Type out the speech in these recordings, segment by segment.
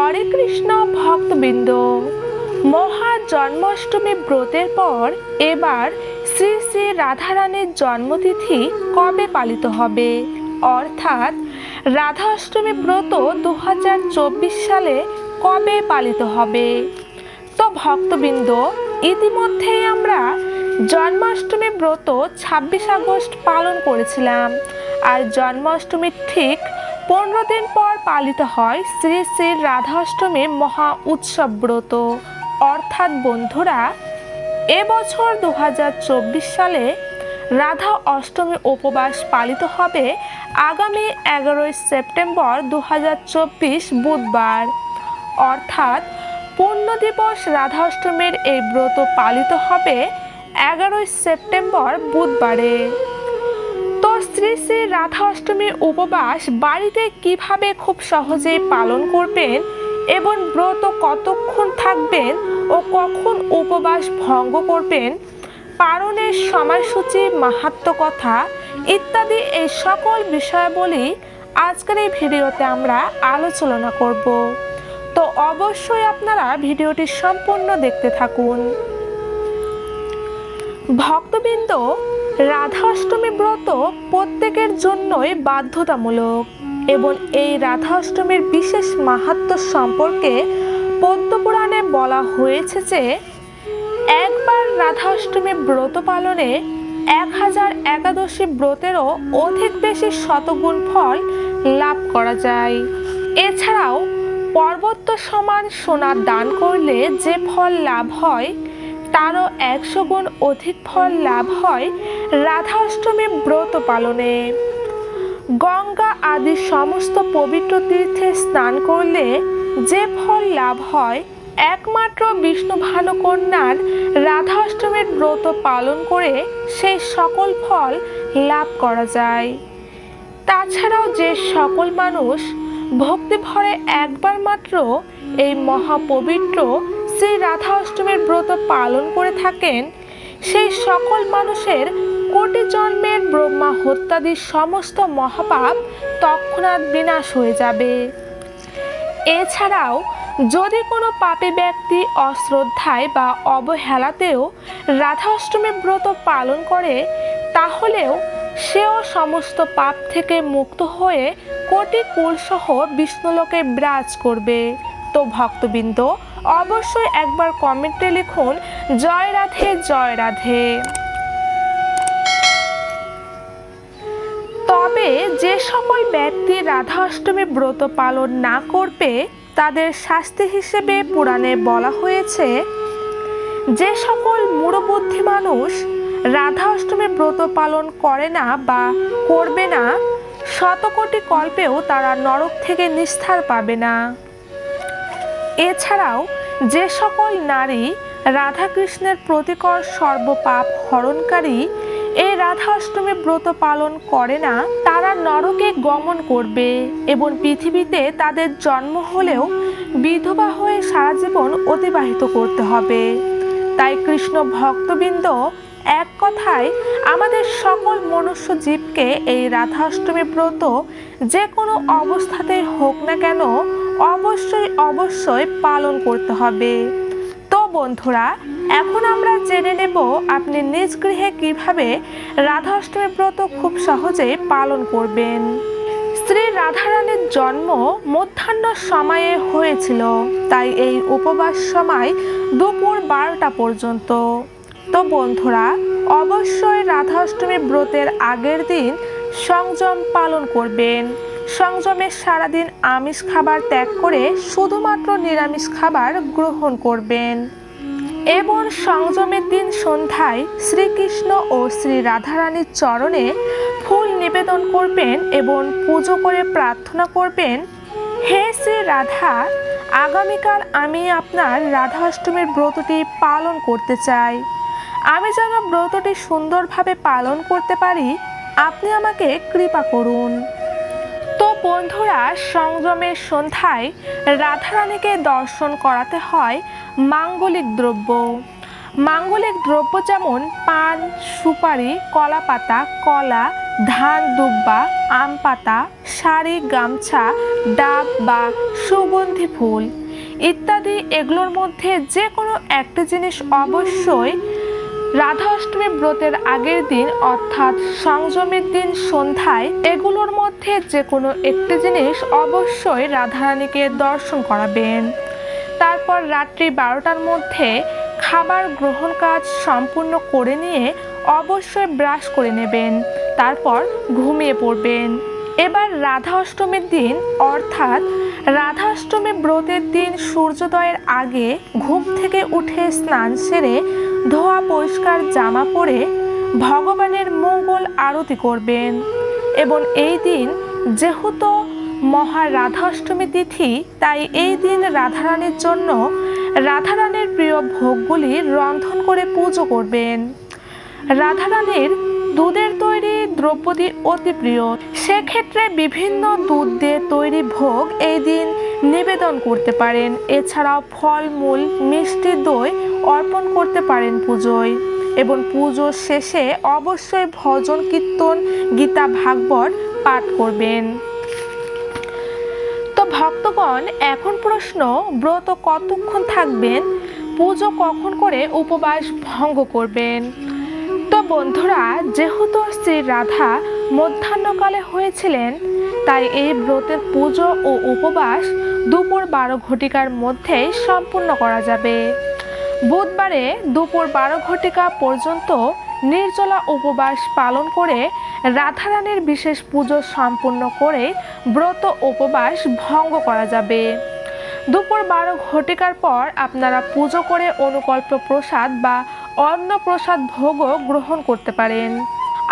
হরে কৃষ্ণ ভক্তবৃন্দ, মহা জন্মাষ্টমী ব্রতের পর এবার শ্রী শ্রী রাধারানীর জন্মতিথি কবে পালিত হবে, অর্থাৎ রাধা অষ্টমী ব্রত 2024 সালে কবে পালিত হবে। তো ভক্তবৃন্দ, ইতিমধ্যেই আমরা জন্মাষ্টমী ব্রত 26 আগস্ট পালন করেছিলাম, আর জন্মাষ্টমীর ঠিক 15 দিন পর পালিত হয় শ্রী শ্রী রাধা অষ্টমীর মহা উৎসব ব্রত। অর্থাৎ বন্ধুরা, এবছর 2024 সালে রাধা অষ্টমী উপবাস পালিত হবে আগামী 11 সেপ্টেম্বর 2024 বুধবার। অর্থাৎ পূর্ণ দিবস রাধা অষ্টমীর এই ব্রত পালিত হবে 11 সেপ্টেম্বর বুধবারে। তো শ্রী শ্রী রাধা অষ্টমীর উপবাস বাড়িতে কিভাবে খুব সহজেই পালন করবেন এবং ব্রত কতক্ষণ থাকবেন ও কখন উপবাস ভঙ্গ করবেন, পালনের সময়সূচি, মাহাত্ম্য কথা ইত্যাদি এই সকল বিষয়াবলী আজকের এই ভিডিওতে আমরা আলোচনা করব। তো অবশ্যই আপনারা ভিডিওটি সম্পূর্ণ দেখতে থাকুন। ভক্তবৃন্দ, রাধা অষ্টমী ব্রত প্রত্যেকের জন্যই বাধ্যতামূলক এবং এই রাধা অষ্টমীর বিশেষ মাহাত্ম্য সম্পর্কে পদ্মপুরাণে বলা হয়েছে যে একবার রাধা অষ্টমী ব্রত পালনে 1000 একাদশী ব্রতেরও অধিক বেশি শতগুণ ফল লাভ করা যায়। এছাড়াও পর্বত সমান সোনা দান করলে যে ফল লাভ হয় তারও 100 গুণ অধিক ফল লাভ হয় রাধা অষ্টমী ব্রত পালনে। গঙ্গা আদি সমস্ত পবিত্র তীর্থে স্নান করলে যে ফল লাভ হয় একমাত্র বিষ্ণু ভানু কন্যার রাধা অষ্টমীর ব্রত পালন করে সেই সকল ফল লাভ করা যায়। তাছাড়াও যে সকল মানুষ ভক্তি ভরে একবার মাত্র এই মহাপবিত্র শ্রী রাধা অষ্টমীর ব্রত পালন করে থাকেন, সেই সকল মানুষের কোটি জন্মের ব্রহ্মা হত্যাদি সমস্ত মহাপাপ তৎক্ষণাৎ বিনাশ হয়ে যাবে। এছাড়াও যদি কোনো পাপী ব্যক্তি অশ্রদ্ধায় বা অবহেলাতেও রাধা অষ্টমী ব্রত পালন করে, তাহলেও সেও সমস্ত পাপ থেকে মুক্ত হয়ে কোটি কুলসহ বিষ্ণুলোকে বিরাজ করবে। তো ভক্তবৃন্দ, অবশ্যই একবার কমেন্টে লিখুন জয় রাধে জয় রাধে। তবে যে সকল ব্যক্তি রাধা অষ্টমী ব্রত পালন না করবে তাদের শাস্তি হিসেবে পুরাণে বলা হয়েছে, যে সকল মূঢ়বুদ্ধি মানুষ রাধা অষ্টমী ব্রত পালন করে না বা করবে না, শতকোটি কল্পেও তারা নরক থেকে নিস্তার পাবে না। এছাড়াও যে সকল নারী রাধাকৃষ্ণের প্রতিকর সর্বপাপ হরণকারী এই রাধা অষ্টমী ব্রত পালন করে না, তারা নরকে গমন করবে এবং পৃথিবীতে তাদের জন্ম হলেও বিধবা হয়ে সারা জীবন অতিবাহিত করতে হবে। তাই কৃষ্ণ ভক্তবৃন্দ, এক কথায় আমাদের সকল মনুষ্য জীবকে এই রাধা অষ্টমী ব্রত যে কোনো অবস্থাতেই হোক না কেন অবশ্যই পালন করতে হবে। তো বন্ধুরা, এখন আমরা জেনে নেব আপনি নিজ গৃহে কিভাবে রাধা অষ্টমী ব্রত খুব সহজেই পালন করবেন। শ্রী রাধারানীর জন্ম মধ্যাহ্ন সময়ে হয়েছিল, তাই এই উপবাস সময় দুপুর 12টা পর্যন্ত। তো বন্ধুরা, অবশ্যই রাধা অষ্টমী ব্রতের আগের দিন সংযম পালন করবেন। সংযমে সারাদিন আমিষ খাবার ত্যাগ করে শুধুমাত্র নিরামিষ খাবার গ্রহণ করবেন এবং সংযমের দিন সন্ধ্যায় শ্রীকৃষ্ণ ও শ্রী রাধারানীর চরণে ফুল নিবেদন করবেন এবং পুজো করে প্রার্থনা করবেন, হে শ্রী রাধা, আগামীকাল আমি আপনার রাধা অষ্টমীর ব্রতটি পালন করতে চাই। আমি যেন ব্রতটি সুন্দরভাবে পালন করতে পারি, আপনি আমাকে কৃপা করুন। তো বন্ধুরা, সংযমের সন্ধ্যায় রাধারানীকে দর্শন করাতে হয় মাঙ্গলিক দ্রব্য। মাঙ্গলিক দ্রব্য যেমন পান, সুপারি, কলা পাতা, কলা, ধান দুব্বা, আম পাতা, শাড়ি, গামছা, ডাব বা সুগন্ধি ফুল ইত্যাদি, এগুলোর মধ্যে যে কোনো একটি জিনিস অবশ্যই রাধা অষ্টমী ব্রতের আগের দিন অর্থাৎ সংযমের দিন সন্ধ্যায় এগুলোর মধ্যে যে কোনো একটি জিনিস অবশ্যই রাধারানীকে দর্শন করাবেন। তারপর রাত্রি 12টার মধ্যে খাবার গ্রহণ কাজ সম্পূর্ণ করে নিয়ে অবশ্যই ব্রাশ করে নেবেন, তারপর ঘুমিয়ে পড়বেন। এবার রাধা অষ্টমীর দিন অর্থাৎ রাধা অষ্টমী ব্রতের দিন সূর্যোদয়ের আগে ঘুম থেকে উঠে স্নান সেরে ধোয়া পরিষ্কার জামা পরে ভগবানের মঙ্গল আরতি করবেন। এবং এই দিন যেহেতু মহা রাধা অষ্টমী তিথি, তাই এই দিন রাধারানীর জন্য রাধারানীর প্রিয় ভোগগুলি রন্ধন করে পুজো করবেন। রাধারানীর দুধের তৈরি দ্রব্যটি অতি প্রিয়, সেক্ষেত্রে বিভিন্ন দুধ দিয়ে তৈরি ভোগ এই দিন নিবেদন করতে পারেন। এছাড়াও ফলমূল, মিষ্টি, দই অর্পণ করতে পারেন পুজোয়। এবং পুজোর শেষে অবশ্যই ভজন কীর্তন, গীতা ভাগবত পাঠ করবেন। তো ভক্তগণ, এখন প্রশ্ন, ব্রত কতক্ষণ থাকবেন, পুজো কখন করে উপবাস ভঙ্গ করবেন? তো বন্ধুরা, যেহেতু শ্রী রাধা মধ্যাহ্নকালে হয়েছিলেন, তাই এই ব্রতের পুজো ও উপবাস দুপুর 12 ঘটিকার মধ্যেই সম্পূর্ণ করা যাবে। বুধবারে দুপুর 12 ঘটিকা পর্যন্ত নির্জলা উপবাস পালন করে রাধারানীর বিশেষ পুজো সম্পূর্ণ করে ব্রত উপবাস ভঙ্গ করা যাবে। দুপুর 12 ঘটিকার পর আপনারা পুজো করে অনুকল্প প্রসাদ বা অন্ন প্রসাদ ভোগও গ্রহণ করতে পারেন।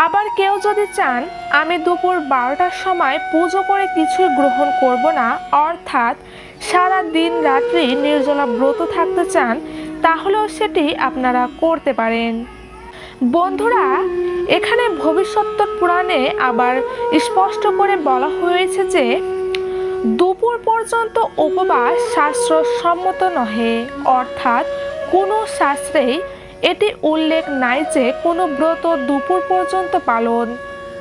আবার কেউ যদি চান আমি দুপুর 12টার সময় পুজো করে কিছুই গ্রহণ করব না, অর্থাৎ সারা দিন রাত্রি নির্জলা ব্রত থাকতে চান, তাহলেও সেটি আপনারা করতে পারেন। বন্ধুরা, এখানে ভবিষ্যৎ পুরাণে আবার স্পষ্ট করে বলা হয়েছে যে দুপুর পর্যন্ত উপবাস শাস্ত্রসম্মত নহে, অর্থাৎ কোনো শাস্ত্রেই এটি উল্লেখ নাই যে কোনো ব্রত দুপুর পর্যন্ত পালন।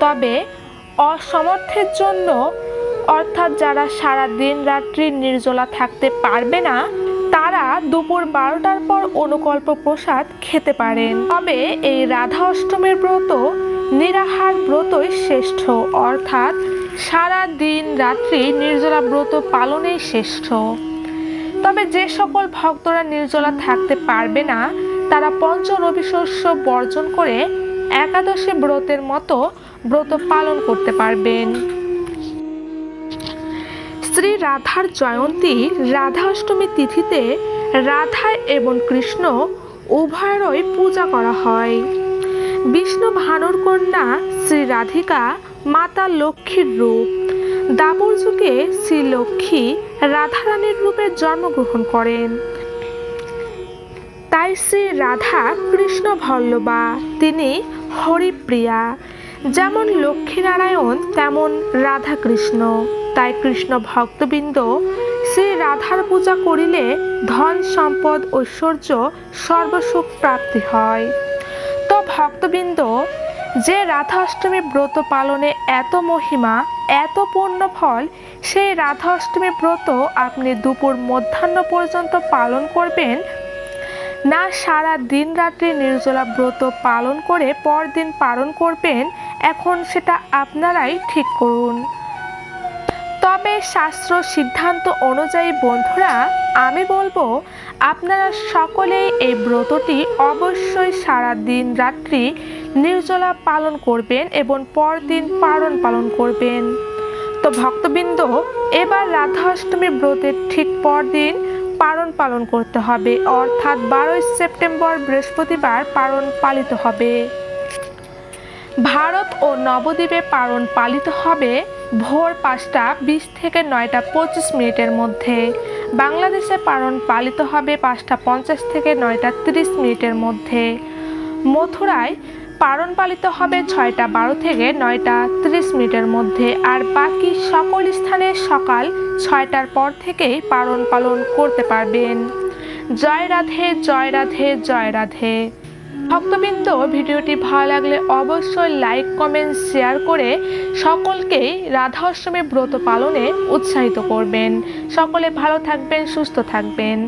তবে অসমর্থের জন্য, অর্থাৎ যারা সারা দিন রাত্রি নির্জলা থাকতে পারবে না, তারা দুপুর 12টার পর অনুকল্প প্রসাদ খেতে পারেন। তবে এই রাধা অষ্টমীর ব্রত নিরাহার ব্রতই শ্রেষ্ঠ, অর্থাৎ সারা দিন রাত্রি নির্জলা ব্রত পালনেই শ্রেষ্ঠ। তবে যে সকল ভক্তরা নির্জলা থাকতে পারবে না, তারা পঞ্চ রবি শস্য বর্জন করে একাদশী ব্রতের মতো ব্রত পালন করতে পারবেন। শ্রী রাধার জয়ন্তী রাধা অষ্টমী তিথিতে রাধা এবং কৃষ্ণ উভয়েরই পূজা করা হয়। বিষ্ণু ভানুর কন্যা শ্রী রাধিকা মাতা লক্ষ্মীর রূপ। দাপর যুগে শ্রী লক্ষ্মী রাধারানীর রূপে জন্মগ্রহণ করেন, তাই শ্রী রাধা কৃষ্ণ ভল্লভা, তিনি হরিপ্রিয়া। যেমন লক্ষ্মীনারায়ণ তেমন রাধা কৃষ্ণ, তাই কৃষ্ণ ভক্তবৃন্দ শ্রী রাধার পূজা করিলে ধন সম্পদ ঐশ্বর্য সর্বসুখ প্রাপ্তি হয়। তো ভক্তবৃন্দ, যে রাধা অষ্টমী ব্রত পালনে এত মহিমা, এত পূর্ণ ফল, সেই রাধা অষ্টমী ব্রত আপনি দুপুর মধ্যাহ্ন পর্যন্ত পালন করবেন না সারা দিন রাত্রি নির্জলা ব্রত পালন করে পরদিন পালন করবেন, এখন সেটা আপনারাই ঠিক করুন। তবে শাস্ত্র সিদ্ধান্ত অনুযায়ী বন্ধুরা, আমি বলবো আপনারা সকলেই এই ব্রতটি অবশ্যই সারা দিন রাত্রি নির্জলা পালন করবেন এবং পরদিন পালন করবেন। তো ভক্তবৃন্দ, এবার রাধা অষ্টমী ব্রতের ঠিক পরদিন পালন করতে হবে, অর্থাৎ 12 সেপ্টেম্বর বৃহস্পতিবার পালন পালিত হবে। ভারত ও নবদ্বীপে পালন পালিত হবে ভোর 5টা 20 থেকে 9টা 25 মিনিটের মধ্যে। বাংলাদেশে পালন পালিত হবে 5টা 50 থেকে 9টা 30 মিনিটের মধ্যে। মথুরায় পালন পালিত হবে 6টা 12 থেকে 9টা 30 মিনিটের মধ্যে। আর বাকি সকল স্থানে সকাল 6টার পর থেকেই পালন করতে পারবেন। জয় রাধে, জয় রাধে, জয় রাধে। ভক্তবৃন্দ, ভিডিওটি ভালো লাগলে অবশ্যই লাইক, কমেন্ট, শেয়ার করে সকলকেই রাধা অষ্টমীর ব্রত পালনে উৎসাহিত করবেন। সকলে ভালো থাকবেন, সুস্থ থাকবেন।